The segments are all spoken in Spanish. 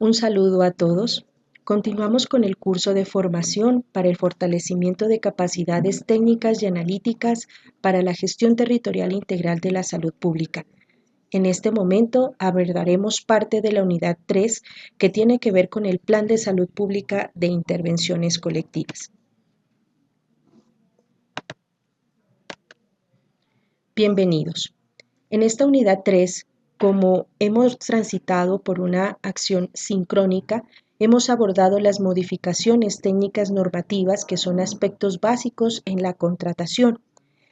Un saludo a todos. Continuamos con el curso de formación para el fortalecimiento de capacidades técnicas y analíticas para la gestión territorial integral de la salud pública. En este momento abordaremos parte de la unidad 3 que tiene que ver con el Plan de Salud Pública de Intervenciones Colectivas. Bienvenidos. En esta unidad 3, como hemos transitado por una acción sincrónica, hemos abordado las modificaciones técnicas normativas que son aspectos básicos en la contratación.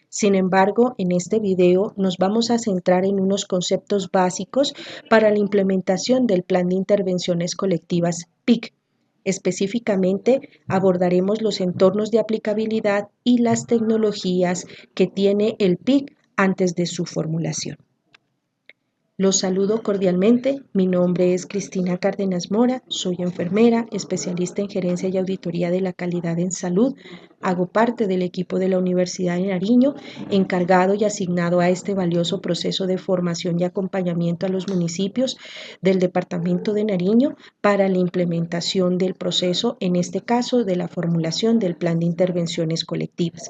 Sin embargo, en este video nos vamos a centrar en unos conceptos básicos para la implementación del Plan de Intervenciones Colectivas PIC. Específicamente, abordaremos los entornos de aplicabilidad y las tecnologías que tiene el PIC antes de su formulación. Los saludo cordialmente, mi nombre es Cristina Cárdenas Mora, soy enfermera, especialista en gerencia y auditoría de la calidad en salud, hago parte del equipo de la Universidad de Nariño, encargado y asignado a este valioso proceso de formación y acompañamiento a los municipios del departamento de Nariño para la implementación del proceso, en este caso de la formulación del plan de intervenciones colectivas.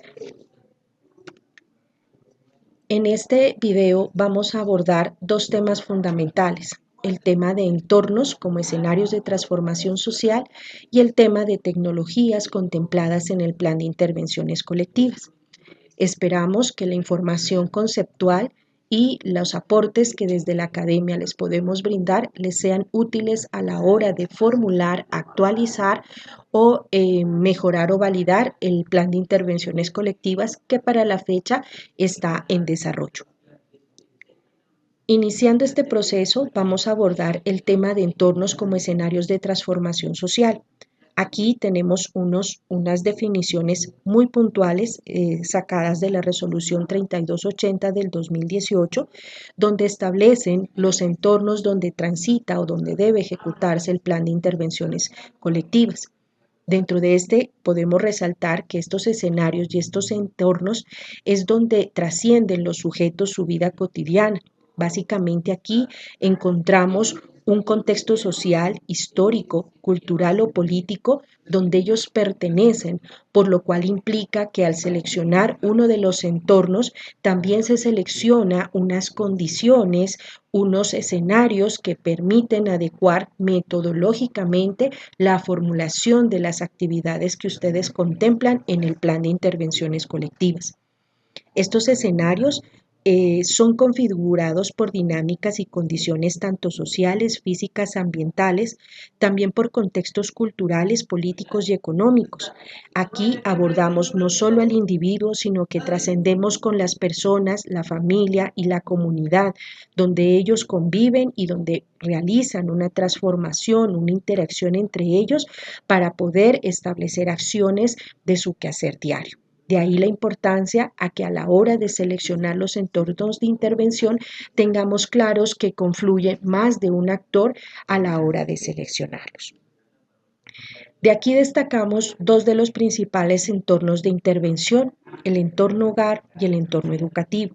En este video vamos a abordar dos temas fundamentales, el tema de entornos como escenarios de transformación social y el tema de tecnologías contempladas en el plan de intervenciones colectivas. Esperamos que la información conceptual y los aportes que desde la academia les podemos brindar les sean útiles a la hora de formular, actualizar o mejorar o validar el plan de intervenciones colectivas que para la fecha está en desarrollo. Iniciando este proceso, vamos a abordar el tema de entornos como escenarios de transformación social. Aquí tenemos unas definiciones muy puntuales sacadas de la resolución 3280 del 2018, donde establecen los entornos donde transita o donde debe ejecutarse el plan de intervenciones colectivas. Dentro de este podemos resaltar que estos escenarios y estos entornos es donde trascienden los sujetos su vida cotidiana. Básicamente aquí encontramos un contexto social, histórico, cultural o político donde ellos pertenecen, por lo cual implica que al seleccionar uno de los entornos también se selecciona unas condiciones, unos escenarios que permiten adecuar metodológicamente la formulación de las actividades que ustedes contemplan en el plan de intervenciones colectivas. Estos escenarios son configurados por dinámicas y condiciones tanto sociales, físicas, ambientales, también por contextos culturales, políticos y económicos. Aquí abordamos no solo al individuo, sino que trascendemos con las personas, la familia y la comunidad, donde ellos conviven y donde realizan una transformación, una interacción entre ellos para poder establecer acciones de su quehacer diario. De ahí la importancia a que a la hora de seleccionar los entornos de intervención tengamos claros que confluye más de un actor a la hora de seleccionarlos. De aquí destacamos dos de los principales entornos de intervención, el entorno hogar y el entorno educativo.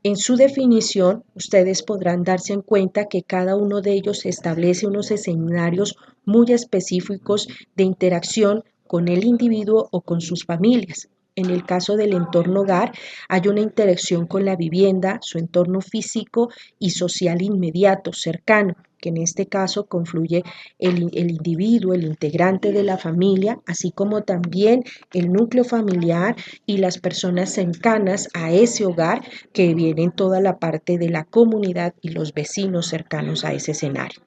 En su definición, ustedes podrán darse en cuenta que cada uno de ellos establece unos escenarios muy específicos de interacción con el individuo o con sus familias. En el caso del entorno hogar, hay una interacción con la vivienda, su entorno físico y social inmediato, cercano, que en este caso confluye el individuo, el integrante de la familia, así como también el núcleo familiar y las personas cercanas a ese hogar, que vienen toda la parte de la comunidad y los vecinos cercanos a ese escenario.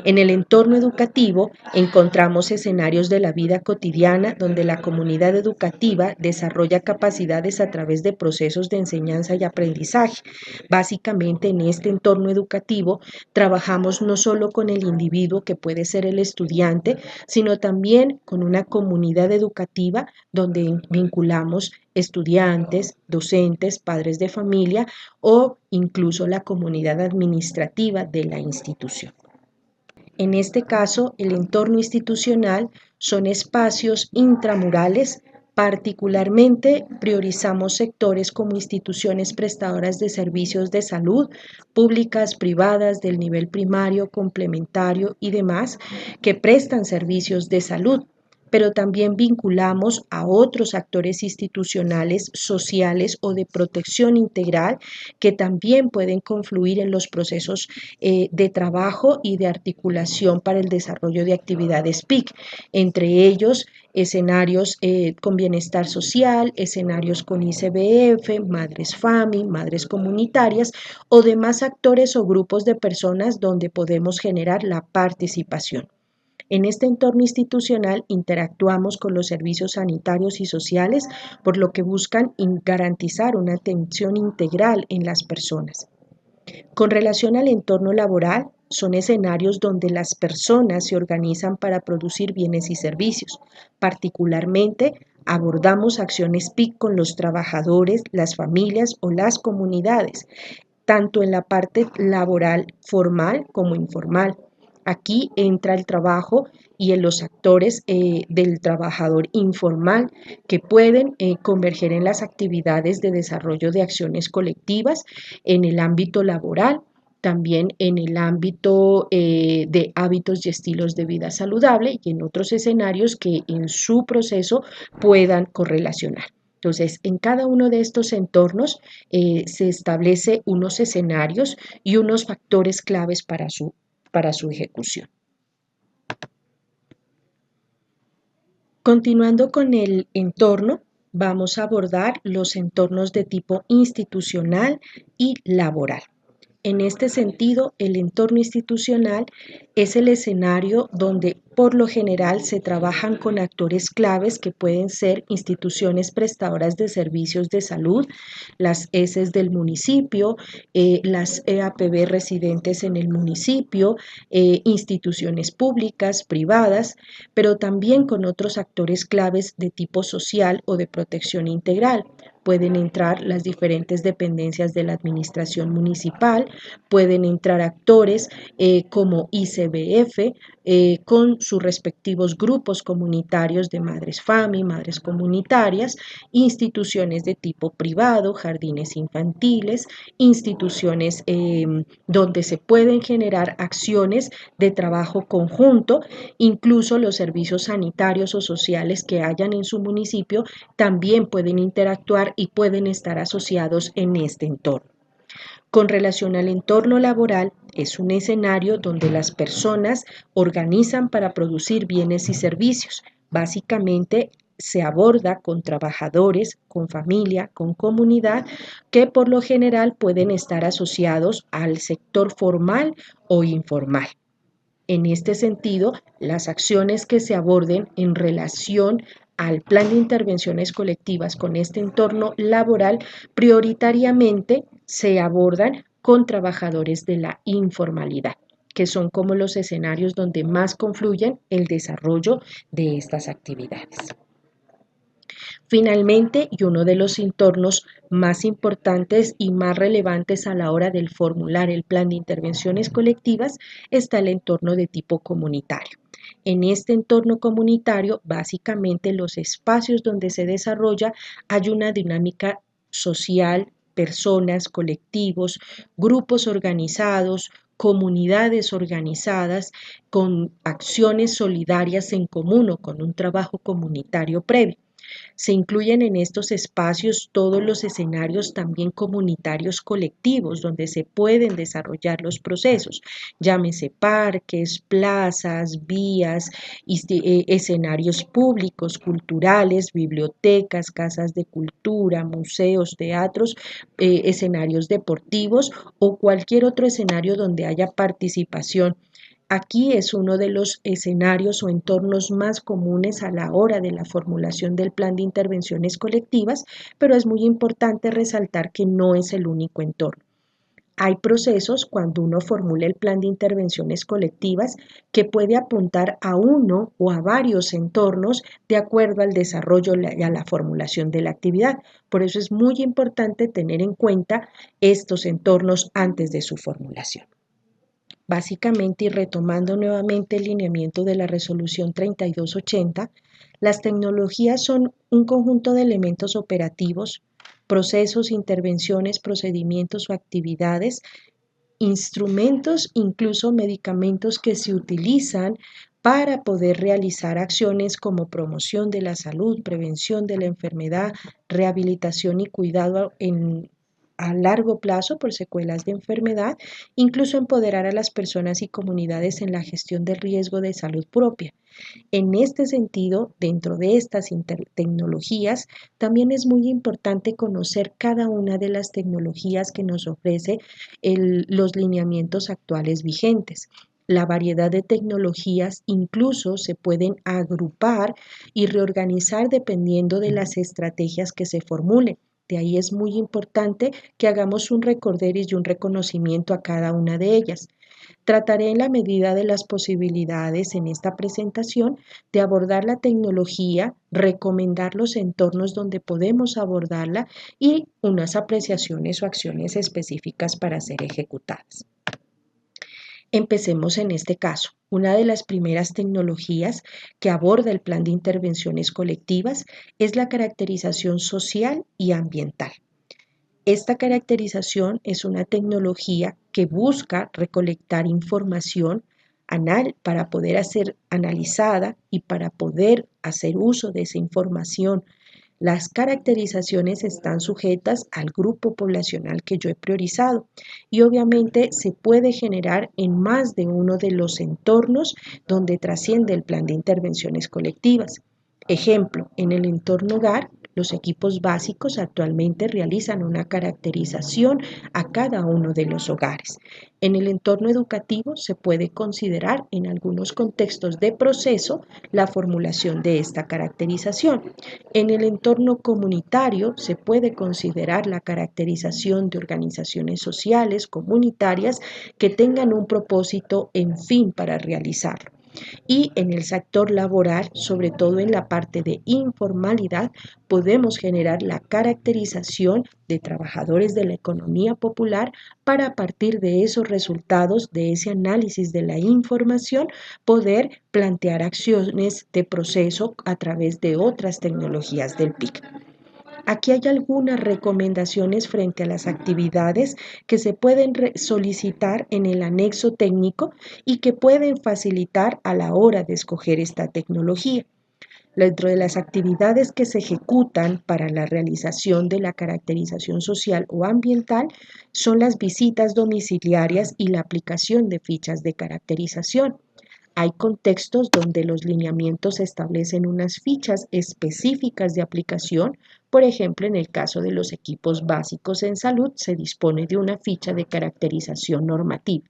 En el entorno educativo encontramos escenarios de la vida cotidiana donde la comunidad educativa desarrolla capacidades a través de procesos de enseñanza y aprendizaje. Básicamente en este entorno educativo trabajamos no solo con el individuo que puede ser el estudiante, sino también con una comunidad educativa donde vinculamos estudiantes, docentes, padres de familia o incluso la comunidad administrativa de la institución. En este caso, el entorno institucional son espacios intramurales Particularmente priorizamos sectores como instituciones prestadoras de servicios de salud, públicas, privadas, del nivel primario, complementario y demás, que prestan servicios de salud, pero también vinculamos a otros actores institucionales, sociales o de protección integral que también pueden confluir en los procesos de trabajo y de articulación para el desarrollo de actividades PIC, entre ellos escenarios con bienestar social, escenarios con ICBF, madres FAMI, madres comunitarias o demás actores o grupos de personas donde podemos generar la participación. En este entorno institucional interactuamos con los servicios sanitarios y sociales, por lo que buscan garantizar una atención integral en las personas. Con relación al entorno laboral, son escenarios donde las personas se organizan para producir bienes y servicios. Particularmente, abordamos acciones PIC con los trabajadores, las familias o las comunidades, tanto en la parte laboral formal como informal. Aquí entra el trabajo y en los actores del trabajador informal que pueden converger en las actividades de desarrollo de acciones colectivas en el ámbito laboral, también en el ámbito de hábitos y estilos de vida saludable y en otros escenarios que en su proceso puedan correlacionar. Entonces, en cada uno de estos entornos se establece unos escenarios y unos factores claves para su ejecución. Continuando con el entorno, vamos a abordar los entornos de tipo institucional y laboral. En este sentido, el entorno institucional es el escenario donde por lo general se trabajan con actores claves que pueden ser instituciones prestadoras de servicios de salud, las ESES del municipio, las EAPB residentes en el municipio, instituciones públicas, privadas, pero también con otros actores claves de tipo social o de protección integral. Pueden entrar las diferentes dependencias de la administración municipal, pueden entrar actores como ICBF con sus respectivos grupos comunitarios de madres FAMI, madres comunitarias, instituciones de tipo privado, jardines infantiles, instituciones donde se pueden generar acciones de trabajo conjunto, incluso los servicios sanitarios o sociales que hayan en su municipio también pueden interactuar y pueden estar asociados en este entorno. Con relación al entorno laboral, es un escenario donde las personas organizan para producir bienes y servicios. Básicamente se aborda con trabajadores, con familia, con comunidad, que por lo general pueden estar asociados al sector formal o informal. En este sentido, las acciones que se aborden en relación al plan de intervenciones colectivas con este entorno laboral prioritariamente se abordan con trabajadores de la informalidad, que son como los escenarios donde más confluyen el desarrollo de estas actividades. Finalmente, y uno de los entornos más importantes y más relevantes a la hora de formular el plan de intervenciones colectivas, está el entorno de tipo comunitario. En este entorno comunitario, básicamente los espacios donde se desarrolla hay una dinámica social, personas, colectivos, grupos organizados, comunidades organizadas con acciones solidarias en común o con un trabajo comunitario previo. Se incluyen en estos espacios todos los escenarios también comunitarios colectivos donde se pueden desarrollar los procesos, llámese parques, plazas, vías, escenarios públicos, culturales, bibliotecas, casas de cultura, museos, teatros, escenarios deportivos o cualquier otro escenario donde haya participación. Aquí es uno de los escenarios o entornos más comunes a la hora de la formulación del plan de intervenciones colectivas, pero es muy importante resaltar que no es el único entorno. Hay procesos cuando uno formula el plan de intervenciones colectivas que puede apuntar a uno o a varios entornos de acuerdo al desarrollo y a la formulación de la actividad. Por eso es muy importante tener en cuenta estos entornos antes de su formulación. Básicamente, y retomando nuevamente el lineamiento de la resolución 3280, las tecnologías son un conjunto de elementos operativos, procesos, intervenciones, procedimientos o actividades, instrumentos, incluso medicamentos que se utilizan para poder realizar acciones como promoción de la salud, prevención de la enfermedad, rehabilitación y cuidado a largo plazo por secuelas de enfermedad, incluso empoderar a las personas y comunidades en la gestión del riesgo de salud propia. En este sentido, dentro de estas tecnologías, también es muy importante conocer cada una de las tecnologías que nos ofrece los lineamientos actuales vigentes. La variedad de tecnologías incluso se pueden agrupar y reorganizar dependiendo de las estrategias que se formulen. De ahí es muy importante que hagamos un recorderis y un reconocimiento a cada una de ellas. Trataré en la medida de las posibilidades en esta presentación de abordar la tecnología, recomendar los entornos donde podemos abordarla y unas apreciaciones o acciones específicas para ser ejecutadas. Empecemos en este caso. Una de las primeras tecnologías que aborda el plan de intervenciones colectivas es la caracterización social y ambiental. Esta caracterización es una tecnología que busca recolectar información para poder ser analizada y para poder hacer uso de esa información. Las caracterizaciones están sujetas al grupo poblacional que yo he priorizado y obviamente se puede generar en más de uno de los entornos donde trasciende el plan de intervenciones colectivas. Ejemplo, en el entorno hogar, los equipos básicos actualmente realizan una caracterización a cada uno de los hogares. En el entorno educativo se puede considerar en algunos contextos de proceso la formulación de esta caracterización. En el entorno comunitario se puede considerar la caracterización de organizaciones sociales, comunitarias, que tengan un propósito en fin para realizarlo. Y en el sector laboral, sobre todo en la parte de informalidad, podemos generar la caracterización de trabajadores de la economía popular para a partir de esos resultados, de ese análisis de la información, poder plantear acciones de proceso a través de otras tecnologías del PIC. Aquí hay algunas recomendaciones frente a las actividades que se pueden solicitar en el anexo técnico y que pueden facilitar a la hora de escoger esta tecnología. Dentro de las actividades que se ejecutan para la realización de la caracterización social o ambiental son las visitas domiciliarias y la aplicación de fichas de caracterización. Hay contextos donde los lineamientos establecen unas fichas específicas de aplicación. Por ejemplo, en el caso de los equipos básicos en salud, se dispone de una ficha de caracterización normativa.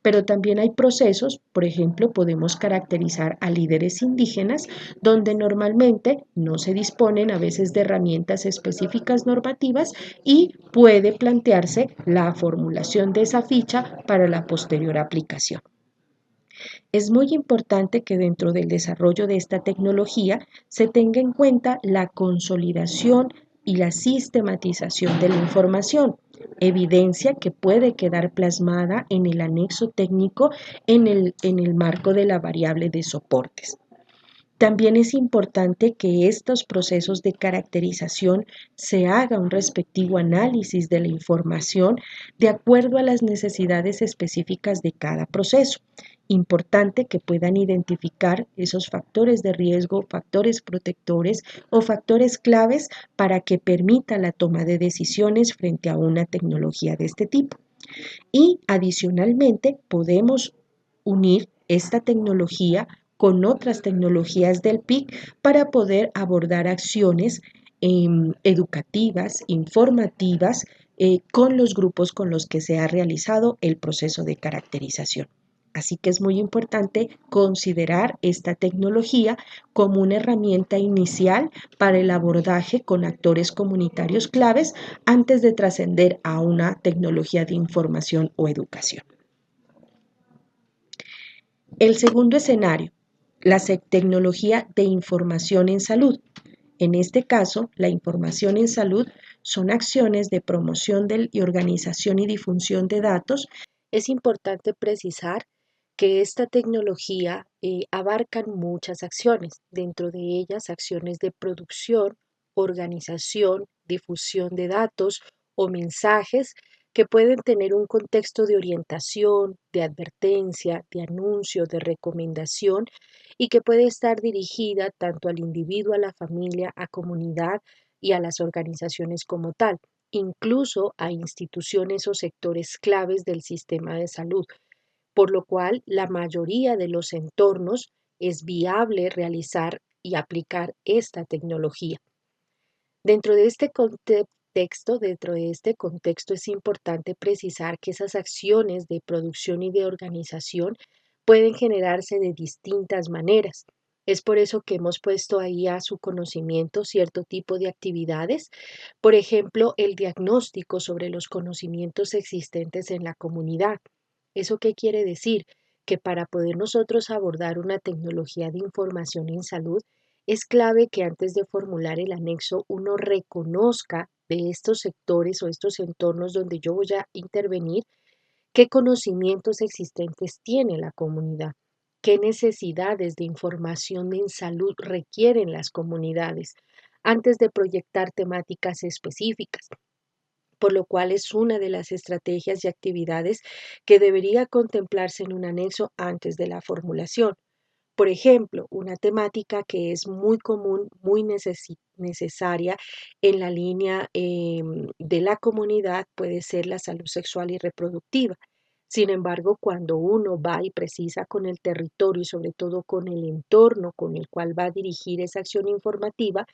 Pero también hay procesos, por ejemplo, podemos caracterizar a líderes indígenas, donde normalmente no se disponen a veces de herramientas específicas normativas y puede plantearse la formulación de esa ficha para la posterior aplicación. Es muy importante que dentro del desarrollo de esta tecnología se tenga en cuenta la consolidación y la sistematización de la información, evidencia que puede quedar plasmada en el anexo técnico en el marco de la variable de soportes. También es importante que estos procesos de caracterización se haga un respectivo análisis de la información de acuerdo a las necesidades específicas de cada proceso. Importante que puedan identificar esos factores de riesgo, factores protectores o factores claves para que permita la toma de decisiones frente a una tecnología de este tipo. Y adicionalmente podemos unir esta tecnología con otras tecnologías del PIC para poder abordar acciones educativas, informativas, con los grupos con los que se ha realizado el proceso de caracterización. Así que es muy importante considerar esta tecnología como una herramienta inicial para el abordaje con actores comunitarios claves antes de trascender a una tecnología de información o educación. El segundo escenario, la tecnología de información en salud. En este caso, la información en salud son acciones de promoción y organización y difusión de datos Es importante precisar que esta tecnología abarca muchas acciones, dentro de ellas acciones de producción, organización, difusión de datos o mensajes que pueden tener un contexto de orientación, de advertencia, de anuncio, de recomendación y que puede estar dirigida tanto al individuo, a la familia, a comunidad y a las organizaciones como tal, incluso a instituciones o sectores claves del sistema de salud, por lo cual la mayoría de los entornos es viable realizar y aplicar esta tecnología. Dentro de este contexto es importante precisar que esas acciones de producción y de organización pueden generarse de distintas maneras. Es por eso que hemos puesto ahí a su conocimiento cierto tipo de actividades, por ejemplo, el diagnóstico sobre los conocimientos existentes en la comunidad. ¿Eso qué quiere decir? Que para poder nosotros abordar una tecnología de información en salud, es clave que antes de formular el anexo uno reconozca de estos sectores o estos entornos donde yo voy a intervenir, qué conocimientos existentes tiene la comunidad, qué necesidades de información en salud requieren las comunidades antes de proyectar temáticas específicas, por lo cual es una de las estrategias y actividades que debería contemplarse en un anexo antes de la formulación. Por ejemplo, una temática que es muy común, muy necesaria en la línea de la comunidad puede ser la salud sexual y reproductiva. Sin embargo, cuando uno va y precisa con el territorio y sobre todo con el entorno con el cual va a dirigir esa acción informativa,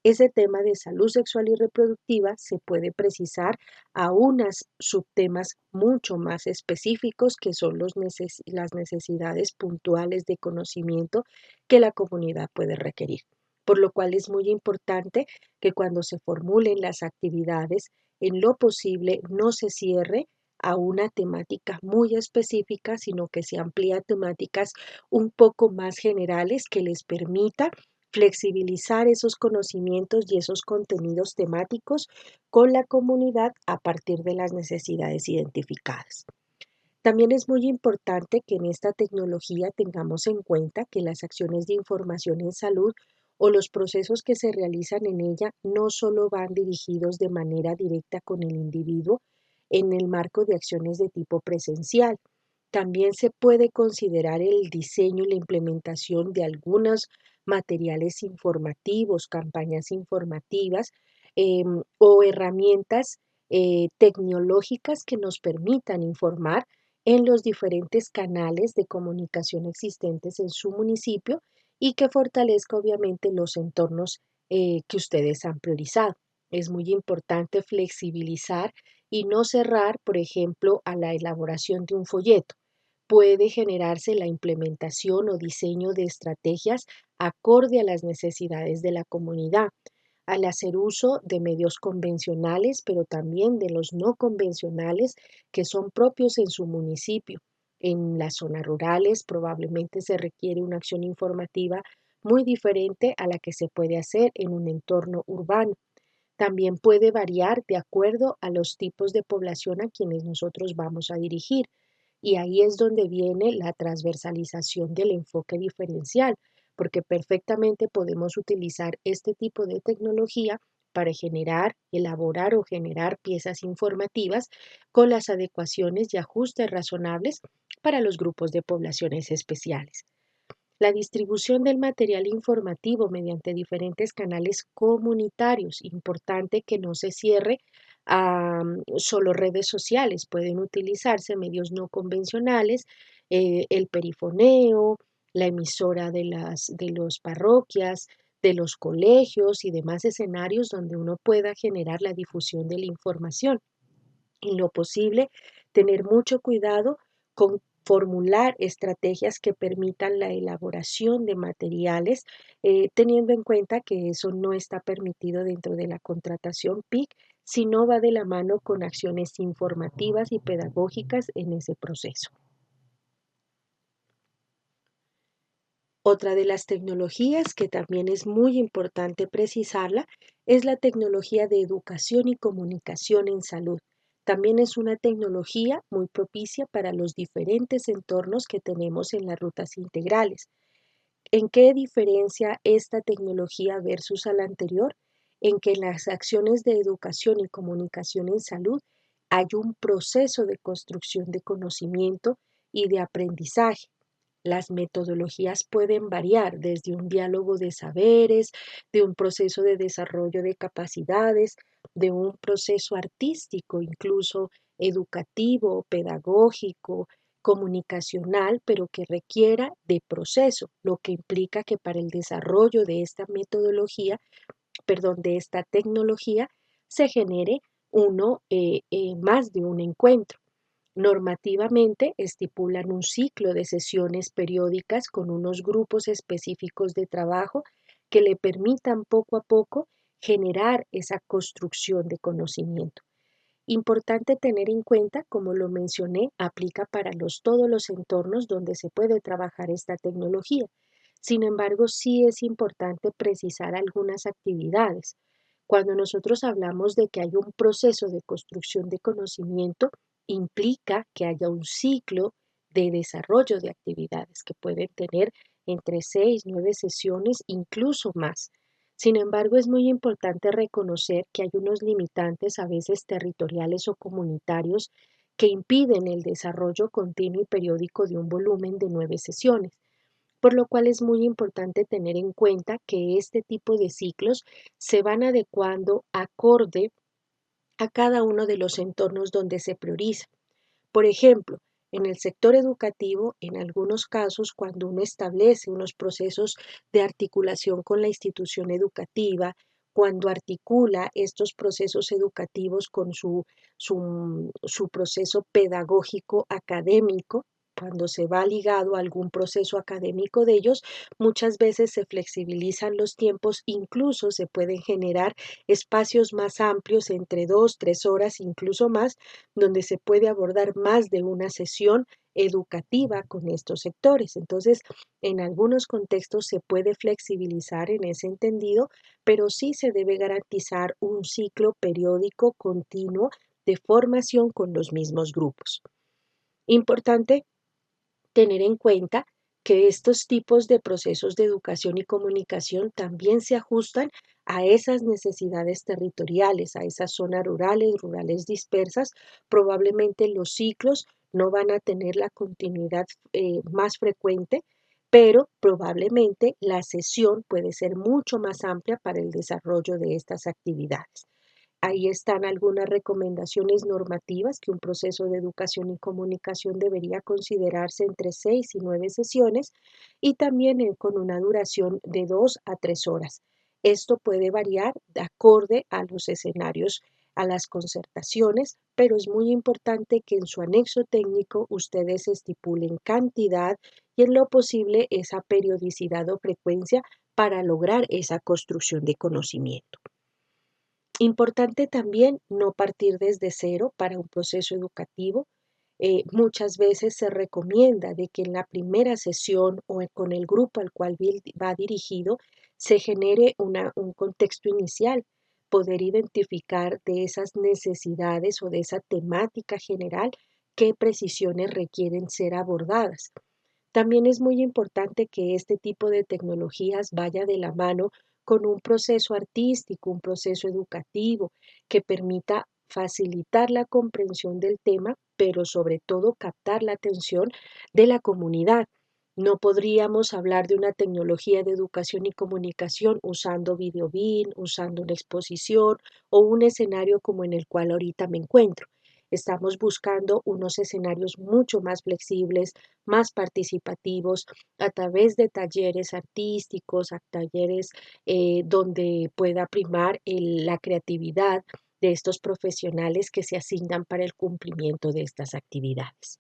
ese tema de salud sexual y reproductiva se puede precisar a unos subtemas mucho más específicos que son las necesidades puntuales de conocimiento que la comunidad puede requerir. Por lo cual es muy importante que cuando se formulen las actividades, en lo posible no se cierre a una temática muy específica, sino que se amplíe a temáticas un poco más generales que les permita flexibilizar esos conocimientos y esos contenidos temáticos con la comunidad a partir de las necesidades identificadas. También es muy importante que en esta tecnología tengamos en cuenta que las acciones de información en salud o los procesos que se realizan en ella no solo van dirigidos de manera directa con el individuo en el marco de acciones de tipo presencial. También se puede considerar el diseño y la implementación de algunos materiales informativos, campañas informativas o herramientas tecnológicas que nos permitan informar en los diferentes canales de comunicación existentes en su municipio y que fortalezca obviamente los entornos que ustedes han priorizado. Es muy importante flexibilizar y no cerrar, por ejemplo, a la elaboración de un folleto. Puede generarse la implementación o diseño de estrategias acorde a las necesidades de la comunidad al hacer uso de medios convencionales, pero también de los no convencionales que son propios en su municipio. En las zonas rurales probablemente se requiere una acción informativa muy diferente a la que se puede hacer en un entorno urbano. También puede variar de acuerdo a los tipos de población a quienes nosotros vamos a dirigir. Y ahí es donde viene la transversalización del enfoque diferencial, porque perfectamente podemos utilizar este tipo de tecnología para generar, elaborar o generar piezas informativas con las adecuaciones y ajustes razonables para los grupos de poblaciones especiales. La distribución del material informativo mediante diferentes canales comunitarios. Importante que no se cierre a solo redes sociales. Pueden utilizarse medios no convencionales, el perifoneo, la emisora de los parroquias, de los colegios y demás escenarios donde uno pueda generar la difusión de la información. En lo posible, tener mucho cuidado con formular estrategias que permitan la elaboración de materiales, teniendo en cuenta que eso no está permitido dentro de la contratación PIC, sino va de la mano con acciones informativas y pedagógicas en ese proceso. Otra de las tecnologías que también es muy importante precisarla es la tecnología de educación y comunicación en salud. También es una tecnología muy propicia para los diferentes entornos que tenemos en las rutas integrales. ¿En qué diferencia esta tecnología versus a la anterior? En que en las acciones de educación y comunicación en salud hay un proceso de construcción de conocimiento y de aprendizaje. Las metodologías pueden variar desde un diálogo de saberes, de un proceso de desarrollo de capacidades, de un proceso artístico, incluso educativo, pedagógico, comunicacional, pero que requiera de proceso, lo que implica que para el desarrollo de esta metodología, perdón, de esta tecnología, se genere más de un encuentro. Normativamente estipulan un ciclo de sesiones periódicas con unos grupos específicos de trabajo que le permitan poco a poco generar esa construcción de conocimiento. Importante tener en cuenta, como lo mencioné, aplica para todos los entornos donde se puede trabajar esta tecnología. Sin embargo, sí es importante precisar algunas actividades. Cuando nosotros hablamos de que hay un proceso de construcción de conocimiento, implica que haya un ciclo de desarrollo de actividades que pueden tener entre 6, 9 sesiones, incluso más. Sin embargo, es muy importante reconocer que hay unos limitantes, a veces territoriales o comunitarios, que impiden el desarrollo continuo y periódico de un volumen de 9 sesiones, por lo cual es muy importante tener en cuenta que este tipo de ciclos se van adecuando acorde a cada uno de los entornos donde se prioriza. Por ejemplo, en el sector educativo, en algunos casos, cuando uno establece unos procesos de articulación con la institución educativa, cuando articula estos procesos educativos con su proceso pedagógico académico, cuando se va ligado a algún proceso académico de ellos, muchas veces se flexibilizan los tiempos, incluso se pueden generar espacios más amplios entre 2, 3 horas, incluso más, donde se puede abordar más de una sesión educativa con estos sectores. Entonces, en algunos contextos se puede flexibilizar en ese entendido, pero sí se debe garantizar un ciclo periódico continuo de formación con los mismos grupos. Importante tener en cuenta que estos tipos de procesos de educación y comunicación también se ajustan a esas necesidades territoriales, a esas zonas rurales, rurales dispersas. Probablemente los ciclos no van a tener la continuidad más frecuente, pero probablemente la sesión puede ser mucho más amplia para el desarrollo de estas actividades. Ahí están algunas recomendaciones normativas que un proceso de educación y comunicación debería considerarse entre 6 y 9 sesiones y también con una duración de 2 a 3 horas. Esto puede variar de acorde a los escenarios, a las concertaciones, pero es muy importante que en su anexo técnico ustedes estipulen cantidad y en lo posible esa periodicidad o frecuencia para lograr esa construcción de conocimiento. Importante también no partir desde cero para un proceso educativo. Muchas veces se recomienda de que en la primera sesión o con el grupo al cual va dirigido se genere un contexto inicial, poder identificar de esas necesidades o de esa temática general qué precisiones requieren ser abordadas. También es muy importante que este tipo de tecnologías vaya de la mano con un proceso artístico, un proceso educativo que permita facilitar la comprensión del tema, pero sobre todo captar la atención de la comunidad. No podríamos hablar de una tecnología de educación y comunicación usando videobeam, usando una exposición o un escenario como en el cual ahorita me encuentro. Estamos buscando unos escenarios mucho más flexibles, más participativos, a través de talleres artísticos, a talleres donde pueda primar la creatividad de estos profesionales que se asignan para el cumplimiento de estas actividades.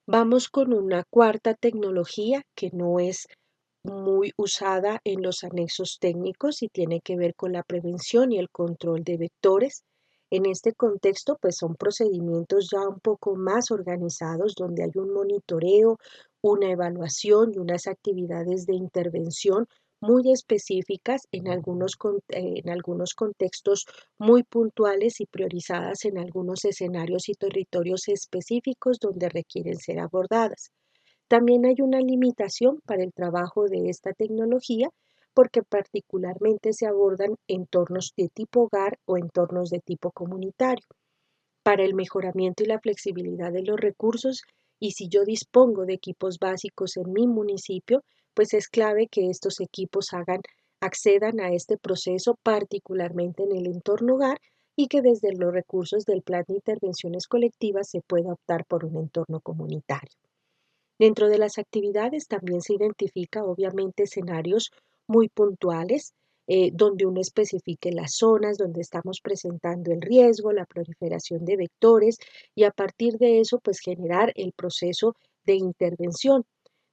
Vamos con una cuarta tecnología que no es muy usada en los anexos técnicos y tiene que ver con la prevención y el control de vectores. En este contexto, pues son procedimientos ya un poco más organizados, donde hay un monitoreo, una evaluación y unas actividades de intervención muy específicas en algunos contextos muy puntuales y priorizadas en algunos escenarios y territorios específicos donde requieren ser abordadas. También hay una limitación para el trabajo de esta tecnología porque particularmente se abordan entornos de tipo hogar o entornos de tipo comunitario. Para el mejoramiento y la flexibilidad de los recursos, y si yo dispongo de equipos básicos en mi municipio, pues es clave que estos equipos accedan a este proceso, particularmente en el entorno hogar, y que desde los recursos del plan de intervenciones colectivas se pueda optar por un entorno comunitario. Dentro de las actividades también se identifica obviamente escenarios muy puntuales donde uno especifique las zonas donde estamos presentando el riesgo, la proliferación de vectores y a partir de eso pues generar el proceso de intervención.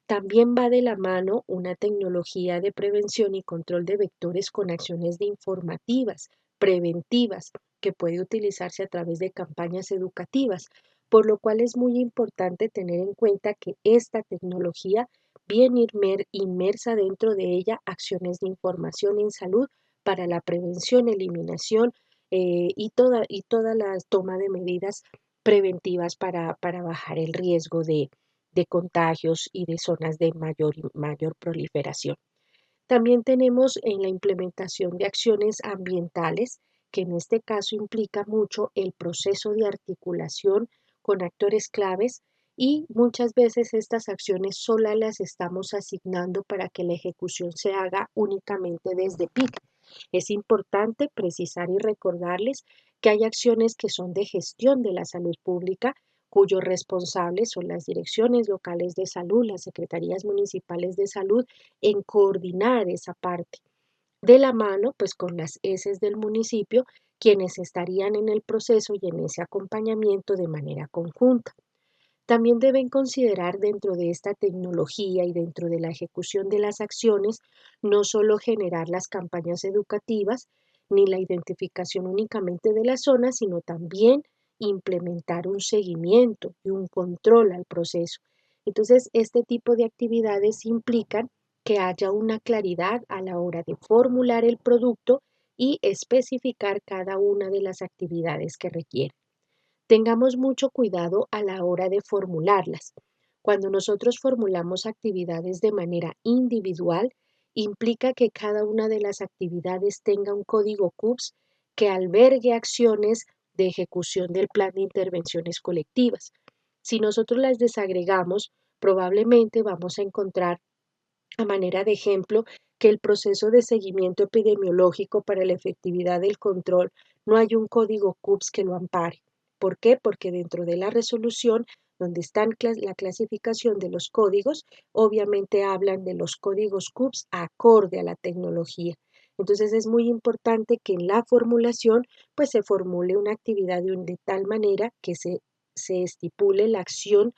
También va de la mano una tecnología de prevención y control de vectores con acciones de informativas, preventivas, que puede utilizarse a través de campañas educativas, por lo cual es muy importante tener en cuenta que esta tecnología viene inmersa dentro de ella acciones de información en salud para la prevención, eliminación y toda la toma de medidas preventivas para bajar el riesgo de contagios y de zonas de mayor proliferación. También tenemos en la implementación de acciones ambientales, que en este caso implica mucho el proceso de articulación con actores claves y muchas veces estas acciones solas las estamos asignando para que la ejecución se haga únicamente desde PIC. Es importante precisar y recordarles que hay acciones que son de gestión de la salud pública cuyos responsables son las direcciones locales de salud, las secretarías municipales de salud, en coordinar esa parte. De la mano, pues con las heces del municipio, quienes estarían en el proceso y en ese acompañamiento de manera conjunta. También deben considerar dentro de esta tecnología y dentro de la ejecución de las acciones, no solo generar las campañas educativas ni la identificación únicamente de la zona, sino también implementar un seguimiento y un control al proceso. Entonces, este tipo de actividades implican que haya una claridad a la hora de formular el producto y especificar cada una de las actividades que requiere. Tengamos mucho cuidado a la hora de formularlas. Cuando nosotros formulamos actividades de manera individual, implica que cada una de las actividades tenga un código CUPS que albergue acciones de ejecución del plan de intervenciones colectivas. Si nosotros las desagregamos, probablemente vamos a encontrar a manera de ejemplo que el proceso de seguimiento epidemiológico para la efectividad del control no hay un código CUPS que lo ampare. ¿Por qué? Porque dentro de la resolución, donde está la clasificación de los códigos, obviamente hablan de los códigos CUPS acorde a la tecnología. Entonces es muy importante que en la formulación pues se formule una actividad de tal manera que se estipule la acción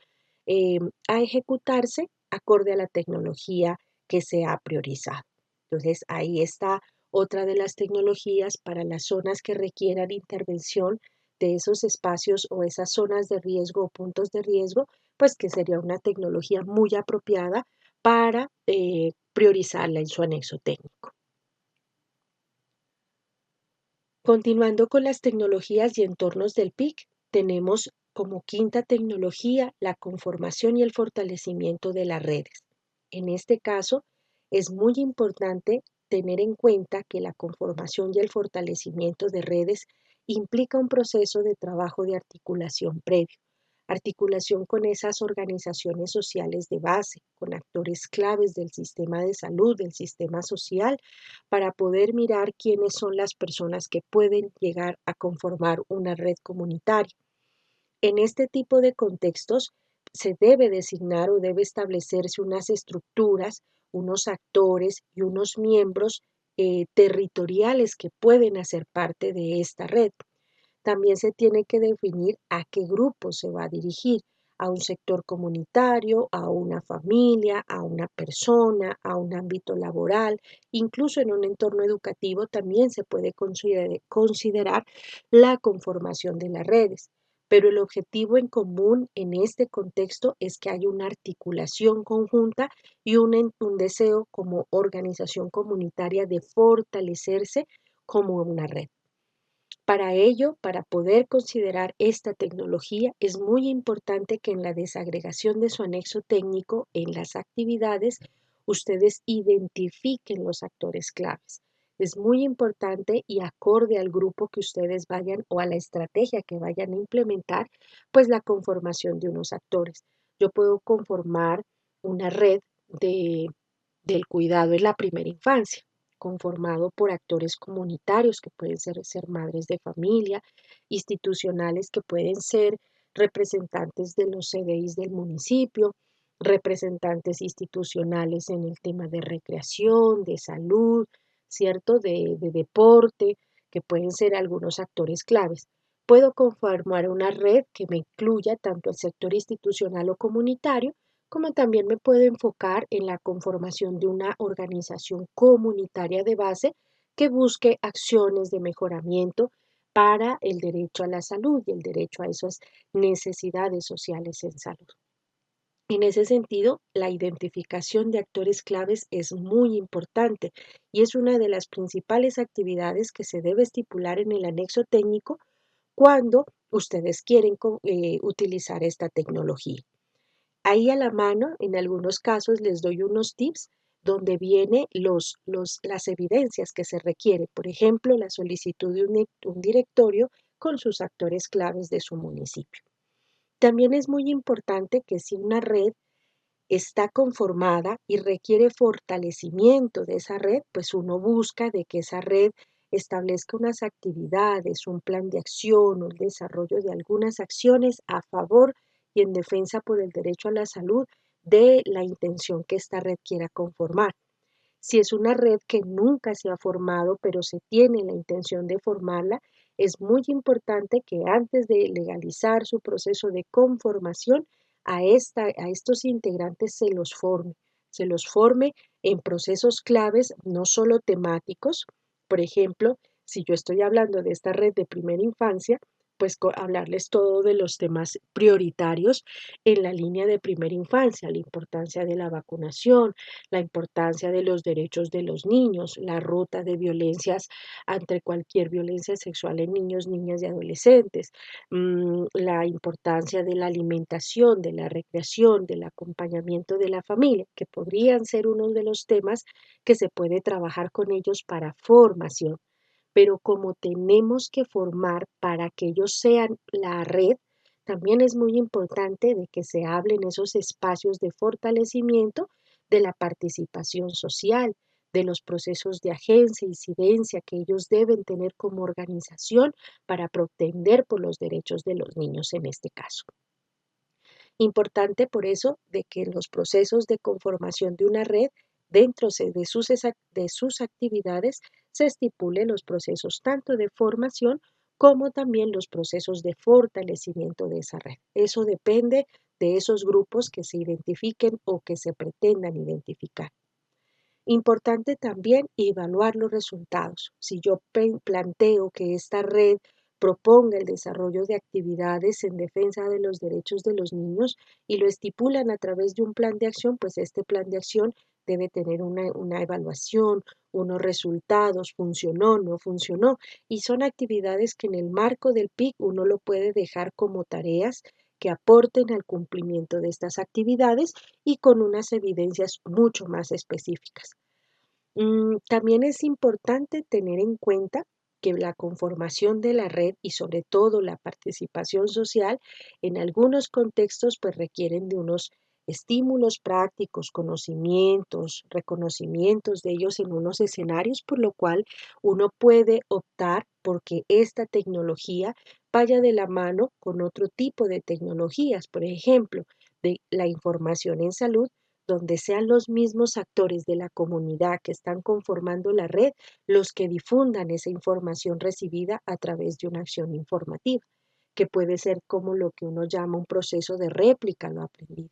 a ejecutarse acorde a la tecnología que se ha priorizado. Entonces, ahí está otra de las tecnologías para las zonas que requieran intervención de esos espacios o esas zonas de riesgo o puntos de riesgo, pues que sería una tecnología muy apropiada para priorizarla en su anexo técnico. Continuando con las tecnologías y entornos del PIC, tenemos como quinta tecnología la conformación y el fortalecimiento de las redes. En este caso, es muy importante tener en cuenta que la conformación y el fortalecimiento de redes implica un proceso de trabajo de articulación previo, articulación con esas organizaciones sociales de base, con actores claves del sistema de salud, del sistema social, para poder mirar quiénes son las personas que pueden llegar a conformar una red comunitaria. En este tipo de contextos se debe designar o debe establecerse unas estructuras, unos actores y unos miembros territoriales que pueden hacer parte de esta red. También se tiene que definir a qué grupo se va a dirigir, a un sector comunitario, a una familia, a una persona, a un ámbito laboral, incluso en un entorno educativo también se puede considerar la conformación de las redes. pero el objetivo en común en este contexto es que haya una articulación conjunta y un deseo como organización comunitaria de fortalecerse como una red. Para ello, para poder considerar esta tecnología, es muy importante que en la desagregación de su anexo técnico, en las actividades, ustedes identifiquen los actores claves. Es muy importante y acorde al grupo que ustedes vayan o a la estrategia que vayan a implementar, pues la conformación de unos actores. Yo puedo conformar una red de, del cuidado en la primera infancia conformado por actores comunitarios que pueden ser madres de familia, institucionales que pueden ser representantes de los CDIs del municipio, representantes institucionales en el tema de recreación, de salud, ¿cierto? De deporte, que pueden ser algunos actores claves. Puedo conformar una red que me incluya tanto el sector institucional o comunitario, como también me puedo enfocar en la conformación de una organización comunitaria de base que busque acciones de mejoramiento para el derecho a la salud y el derecho a esas necesidades sociales en salud. En ese sentido, la identificación de actores claves es muy importante y es una de las principales actividades que se debe estipular en el anexo técnico cuando ustedes quieren utilizar esta tecnología. Ahí a la mano, en algunos casos les doy unos tips donde vienen las evidencias que se requiere. Por ejemplo, la solicitud de un directorio con sus actores claves de su municipio. También es muy importante que si una red está conformada y requiere fortalecimiento de esa red, pues uno busca de que esa red establezca unas actividades, un plan de acción o el desarrollo de algunas acciones a favor y en defensa por el derecho a la salud de la intención que esta red quiera conformar. Si es una red que nunca se ha formado, pero se tiene la intención de formarla, es muy importante que antes de legalizar su proceso de conformación, a estos integrantes se los forme en procesos claves, no solo temáticos. Por ejemplo, si yo estoy hablando de esta red de primera infancia, pues hablarles todo de los temas prioritarios en la línea de primera infancia, la importancia de la vacunación, la importancia de los derechos de los niños, la ruta de violencias ante cualquier violencia sexual en niños, niñas y adolescentes, la importancia de la alimentación, de la recreación, del acompañamiento de la familia, que podrían ser uno de los temas que se puede trabajar con ellos para formación. Pero como tenemos que formar para que ellos sean la red, también es muy importante de que se hable en esos espacios de fortalecimiento de la participación social, de los procesos de agencia e incidencia que ellos deben tener como organización para pretender por los derechos de los niños en este caso. Importante por eso de que en los procesos de conformación de una red, dentro de sus actividades, se estipulen los procesos tanto de formación como también los procesos de fortalecimiento de esa red. Eso depende de esos grupos que se identifiquen o que se pretendan identificar. Importante también evaluar los resultados. Si yo planteo que esta red proponga el desarrollo de actividades en defensa de los derechos de los niños y lo estipulan a través de un plan de acción, pues este plan de acción debe tener una evaluación, unos resultados, funcionó, no funcionó, y son actividades que en el marco del PIC uno lo puede dejar como tareas que aporten al cumplimiento de estas actividades y con unas evidencias mucho más específicas. También es importante tener en cuenta que la conformación de la red y sobre todo la participación social en algunos contextos pues requieren de unos estímulos prácticos, conocimientos, reconocimientos de ellos en unos escenarios, por lo cual uno puede optar porque esta tecnología vaya de la mano con otro tipo de tecnologías, por ejemplo, de la información en salud donde sean los mismos actores de la comunidad que están conformando la red los que difundan esa información recibida a través de una acción informativa, que puede ser como lo que uno llama un proceso de réplica lo aprendido.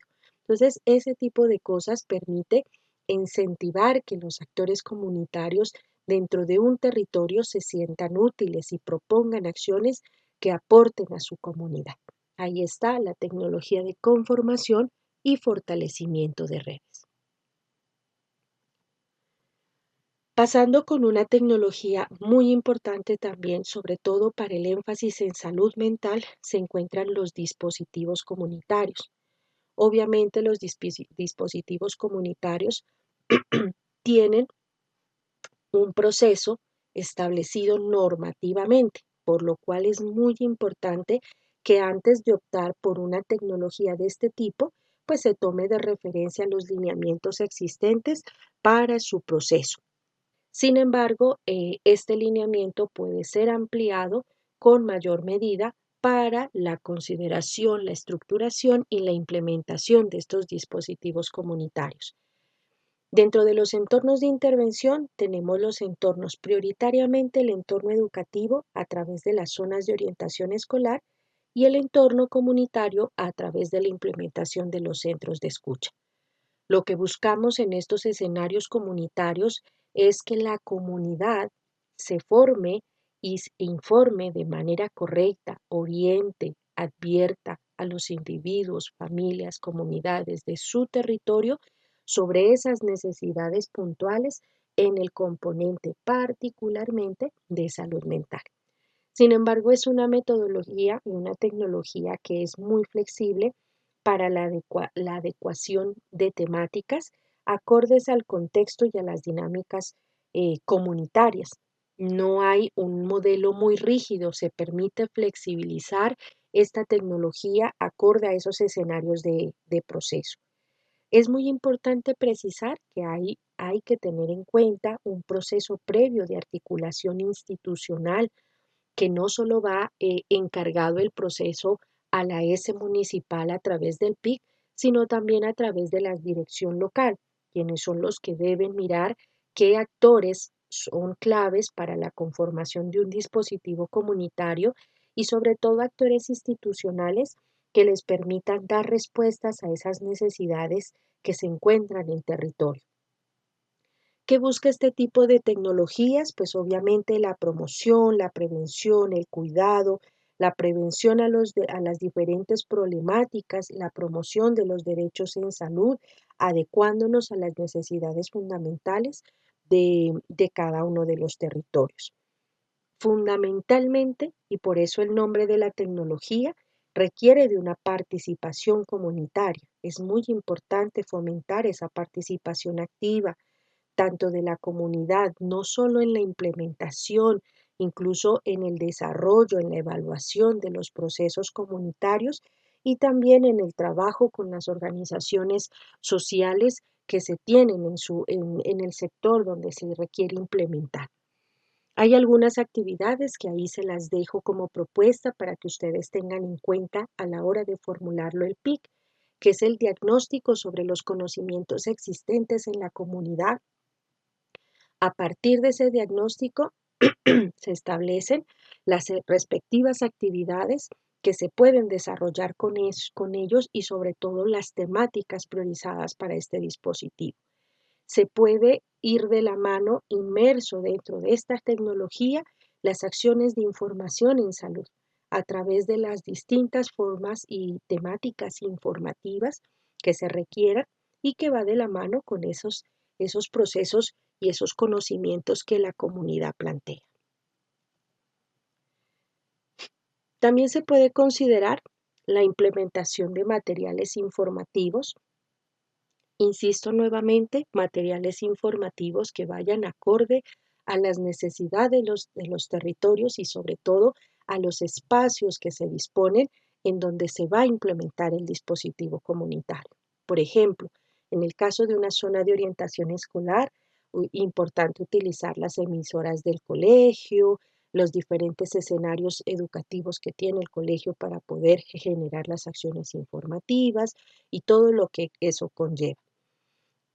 Entonces, ese tipo de cosas permite incentivar que los actores comunitarios dentro de un territorio se sientan útiles y propongan acciones que aporten a su comunidad. Ahí está la tecnología de conformación y fortalecimiento de redes. Pasando con una tecnología muy importante también, sobre todo para el énfasis en salud mental, se encuentran los dispositivos comunitarios. Obviamente los dispositivos comunitarios tienen un proceso establecido normativamente, por lo cual es muy importante que antes de optar por una tecnología de este tipo, pues se tome de referencia los lineamientos existentes para su proceso. Sin embargo, este lineamiento puede ser ampliado con mayor medida para la consideración, la estructuración y la implementación de estos dispositivos comunitarios. Dentro de los entornos de intervención tenemos los entornos, prioritariamente el entorno educativo a través de las zonas de orientación escolar y el entorno comunitario a través de la implementación de los centros de escucha. Lo que buscamos en estos escenarios comunitarios es que la comunidad se forme y informe de manera correcta, oriente, advierta a los individuos, familias, comunidades de su territorio sobre esas necesidades puntuales en el componente particularmente de salud mental. Sin embargo, es una metodología y una tecnología que es muy flexible para la adecuación de temáticas acordes al contexto y a las dinámicas comunitarias. No hay un modelo muy rígido, se permite flexibilizar esta tecnología acorde a esos escenarios de proceso. Es muy importante precisar que hay que tener en cuenta un proceso previo de articulación institucional que no solo va encargado el proceso a la S municipal a través del PIC, sino también a través de la dirección local, quienes son los que deben mirar qué actores son claves para la conformación de un dispositivo comunitario y sobre todo actores institucionales que les permitan dar respuestas a esas necesidades que se encuentran en territorio. ¿Qué busca este tipo de tecnologías? Pues obviamente la promoción, la prevención, el cuidado, la prevención a las diferentes problemáticas, la promoción de los derechos en salud, adecuándonos a las necesidades fundamentales de cada uno de los territorios. Fundamentalmente, y por eso el nombre de la tecnología, requiere de una participación comunitaria. Es muy importante fomentar esa participación activa tanto de la comunidad, no solo en la implementación, incluso en el desarrollo, en la evaluación de los procesos comunitarios y también en el trabajo con las organizaciones sociales que se tienen en el sector donde se requiere implementar. Hay algunas actividades que ahí se las dejo como propuesta para que ustedes tengan en cuenta a la hora de formularlo el PIC, que es el diagnóstico sobre los conocimientos existentes en la comunidad. A partir de ese diagnóstico se establecen las respectivas actividades que se pueden desarrollar con ellos y sobre todo las temáticas priorizadas para este dispositivo. Se puede ir de la mano inmerso dentro de esta tecnología las acciones de información en salud a través de las distintas formas y temáticas informativas que se requieran y que va de la mano con esos procesos y esos conocimientos que la comunidad plantea. También se puede considerar la implementación de materiales informativos. Insisto nuevamente, materiales informativos que vayan acorde a las necesidades de los territorios y sobre todo a los espacios que se disponen en donde se va a implementar el dispositivo comunitario. Por ejemplo, en el caso de una zona de orientación escolar, importante utilizar las emisoras del colegio, los diferentes escenarios educativos que tiene el colegio para poder generar las acciones informativas y todo lo que eso conlleva.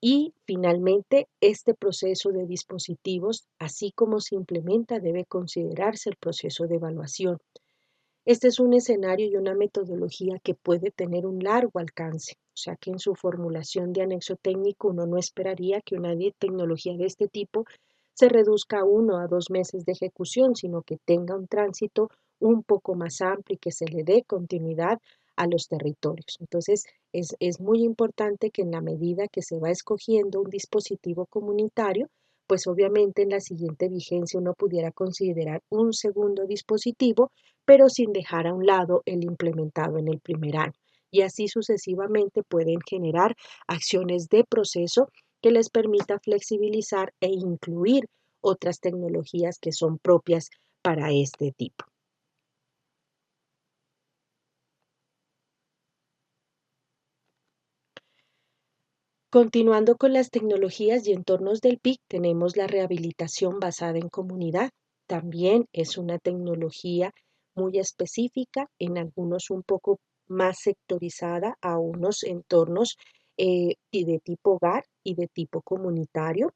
Y finalmente, este proceso de dispositivos, así como se implementa, debe considerarse el proceso de evaluación. Este es un escenario y una metodología que puede tener un largo alcance, o sea que en su formulación de anexo técnico uno no esperaría que una tecnología de este tipo se reduzca a 1 a 2 meses de ejecución, sino que tenga un tránsito un poco más amplio y que se le dé continuidad a los territorios. Entonces, es muy importante que en la medida que se va escogiendo un dispositivo comunitario, pues obviamente en la siguiente vigencia uno pudiera considerar un segundo dispositivo, pero sin dejar a un lado el implementado en el primer año. Y así sucesivamente pueden generar acciones de proceso que les permita flexibilizar e incluir otras tecnologías que son propias para este tipo. Continuando con las tecnologías y entornos del PIC, tenemos la rehabilitación basada en comunidad. También es una tecnología muy específica, en algunos un poco más sectorizada a unos entornos y de tipo hogar y de tipo comunitario.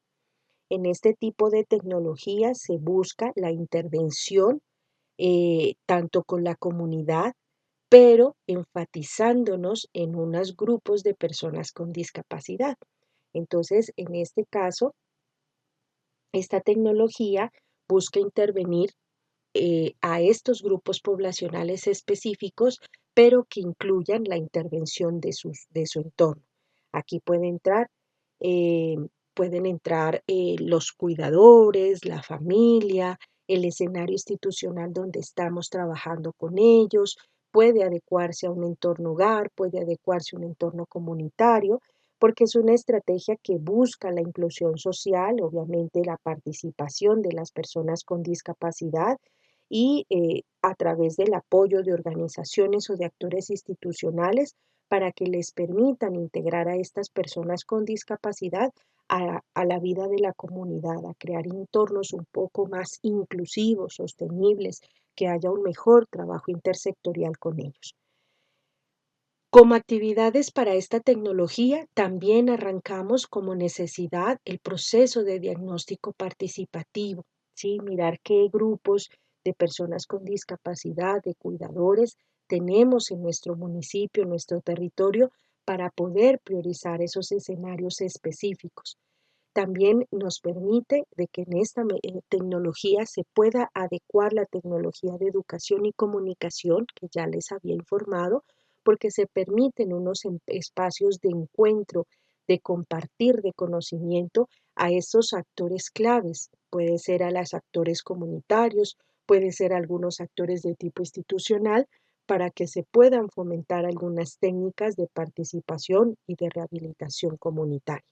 En este tipo de tecnología se busca la intervención tanto con la comunidad, pero enfatizándonos en unos grupos de personas con discapacidad. Entonces, en este caso, esta tecnología busca intervenir a estos grupos poblacionales específicos, pero que incluyan la intervención de su entorno. Aquí eh, pueden entrar los cuidadores, la familia, el escenario institucional donde estamos trabajando con ellos, puede adecuarse a un entorno hogar, puede adecuarse a un entorno comunitario, porque es una estrategia que busca la inclusión social, obviamente la participación de las personas con discapacidad y a través del apoyo de organizaciones o de actores institucionales para que les permitan integrar a estas personas con discapacidad a la vida de la comunidad, a crear entornos un poco más inclusivos, sostenibles, que haya un mejor trabajo intersectorial con ellos. Como actividades para esta tecnología, también arrancamos como necesidad el proceso de diagnóstico participativo, ¿sí? Mirar qué grupos de personas con discapacidad, de cuidadores, tenemos en nuestro municipio, en nuestro territorio, para poder priorizar esos escenarios específicos. También nos permite de que en esta tecnología se pueda adecuar la tecnología de educación y comunicación, que ya les había informado, porque se permiten unos espacios de encuentro, de compartir de conocimiento a esos actores claves. Puede ser a los actores comunitarios, puede ser a algunos actores de tipo institucional, para que se puedan fomentar algunas técnicas de participación y de rehabilitación comunitaria.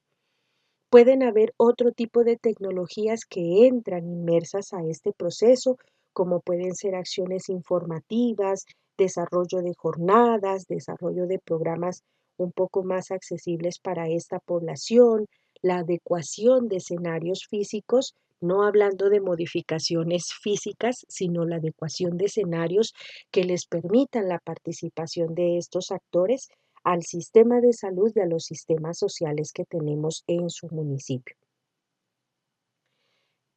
Pueden haber otro tipo de tecnologías que entran inmersas a este proceso, como pueden ser acciones informativas, desarrollo de jornadas, desarrollo de programas un poco más accesibles para esta población, la adecuación de escenarios físicos, no hablando de modificaciones físicas, sino la adecuación de escenarios que les permitan la participación de estos actores al sistema de salud y a los sistemas sociales que tenemos en su municipio.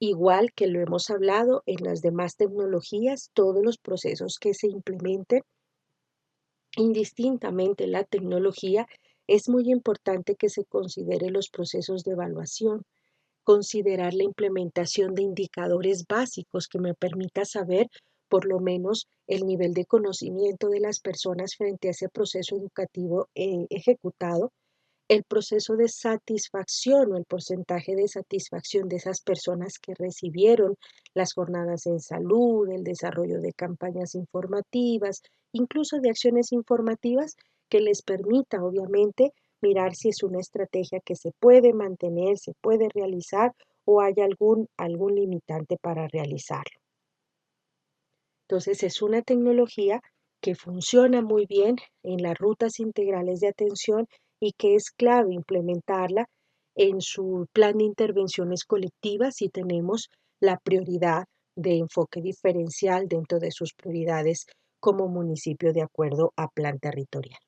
Igual que lo hemos hablado en las demás tecnologías, todos los procesos que se implementen indistintamente la tecnología, es muy importante que se considere los procesos de evaluación, considerar la implementación de indicadores básicos que me permita saber por lo menos el nivel de conocimiento de las personas frente a ese proceso educativo ejecutado, el proceso de satisfacción o el porcentaje de satisfacción de esas personas que recibieron las jornadas en salud, el desarrollo de campañas informativas, incluso de acciones informativas que les permita, obviamente, mirar si es una estrategia que se puede mantener, se puede realizar o hay algún limitante para realizarlo. Entonces, es una tecnología que funciona muy bien en las rutas integrales de atención y que es clave implementarla en su plan de intervenciones colectivas si tenemos la prioridad de enfoque diferencial dentro de sus prioridades como municipio de acuerdo a plan territorial.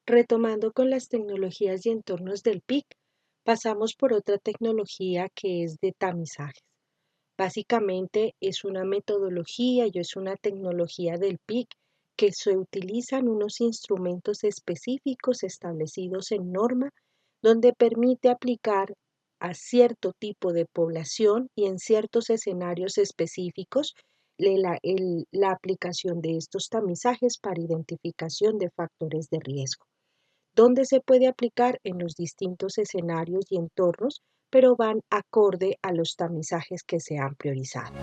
Retomando con las tecnologías y entornos del PIC, pasamos por otra tecnología que es de tamizajes. Básicamente es una metodología y es una tecnología del PIC que se utilizan unos instrumentos específicos establecidos en norma donde permite aplicar a cierto tipo de población y en ciertos escenarios específicos la aplicación de estos tamizajes para identificación de factores de riesgo, donde se puede aplicar en los distintos escenarios y entornos, pero van acorde a los tamizajes que se han priorizado.